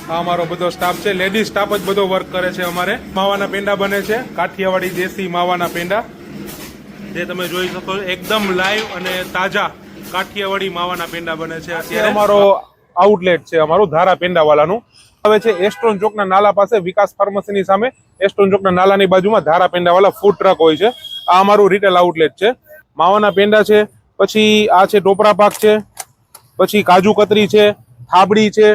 આ અમારો બધો સ્ટાફ છે, લેડીઝ સ્ટાફ જ બધો વર્ક કરે છે અમારે. માવાના પેંડા બને છે, કાઠિયાવાડી દેશી માવાના પેંડા, જે તમે જોઈ શકો છો એકદમ લાઈવ અને તાજા કાઠિયાવાડી માવાના પેંડા બને છે. અત્યારે અમારો આઉટલેટ છે અમારું ધારા પેંડા વાળાનું, આવે છે એસ્ટ્રોન ચોકના નાલા પાસે, વિકાસ ફાર્મસીની સામે એસ્ટ્રોન ચોકના નાલાની બાજુમાં ધારા પેંડા વાળા ફૂડ ટ્રક હોય છે. આ અમારું રિટેલ આઉટલેટ છે. માવાના પેંડા છે, પછી આ છે ટોપરા પાક છે, પછી કાજુ કતરી છે, થાબડી છે,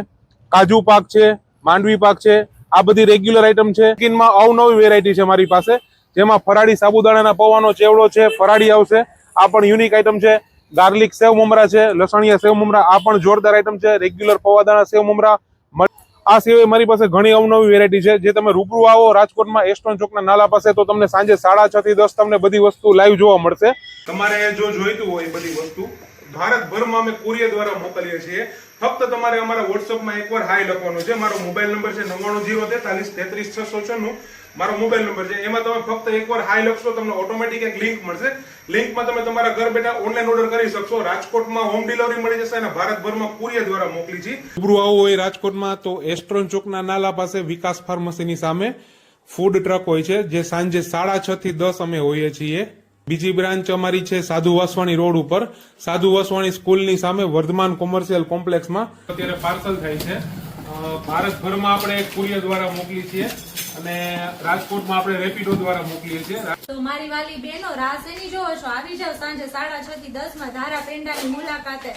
કાજુ પાક છે, માંડવી પાક છે. આ બધી રેગ્યુલર આઈટમ છે. ચિકનમાં અવનવી વેરાયટી છે મારી પાસે, જેમાં ફરાળી સાબુદાણાના પૌવાનો ચેવડો છે, ફરાળી આવશે. આ પણ યુનિક આઈટમ છે. ગાર્લિક સેવ મમરા છે, લસણિયા સેવ મમરા, આ પણ જોરદાર આઈટમ છે. રેગ્યુલર પૌવાદાણા સેવ મમરા. આ સિવાય મારી પાસે ઘણી અવનવી વેરાયટી છે. જે તમે રૂબરૂ આવો રાજકોટમાં એસ્ટોન ચોકના નાલા પાસે તો તમને સાંજે 6:30 થી 10 તમને બધી વસ્તુ લાઈવ જોવા મળશે. તમારે જો જોઈતું હોય બધી વસ્તુ ભારતભરમાં અમે કુરિયર દ્વારા મોકલીએ છીએ. ફક્ત તમારે અમારા વોટ્સઅપમાં એકવાર હાઈ લખવાનું છે. મારો મોબાઈલ નંબર છે 9903433696. મારો મોબાઈલ નંબર છે. એમાં તમે ફક્ત એકવાર હાઈ લખશો, તમને ઓટોમેટિક એક લિંક મળશે. લિંકમાં તમે તમારા ઘર બેઠા ઓનલાઈન ઓર્ડર કરી શકશો. રાજકોટમાં હોમ ડિલિવરી મળી જશે અને ભારતભરમાં કુરિયર દ્વારા મોકલી છે. રૂબરૂ આવવું હોય રાજકોટમાં તો એસ્ટ્રોન ચોકના નાલા પાસે વિકાસ ફાર્મસીની સામે ફૂડ ટ્રક હોય છે, જે સાંજે 6:30 થી 10 અમે હોઈએ છીએ. બીજી બ્રાન્ચ અમારી છે સાધુ વાસવાણી રોડ ઉપર, સાધુ વાસવાણી સ્કૂલની સામે વર્ધમાન કોમર્શિયલ કોમ્પ્લેક્સમાં. અત્યારે પાર્સલ થાય છે. ભારતભરમાં આપણે કુરિયર દ્વારા મોકલી છીએ અને રાજકોટમાં આપણે રેપિડો દ્વારા મોકલીએ છીએ. તો મારી વાલી બહેનો રાહ શેની જોવો છો? આવી જાવ સાંજે 6:30 થી 10 માં ધારા પેંડાની મુલાકાતે.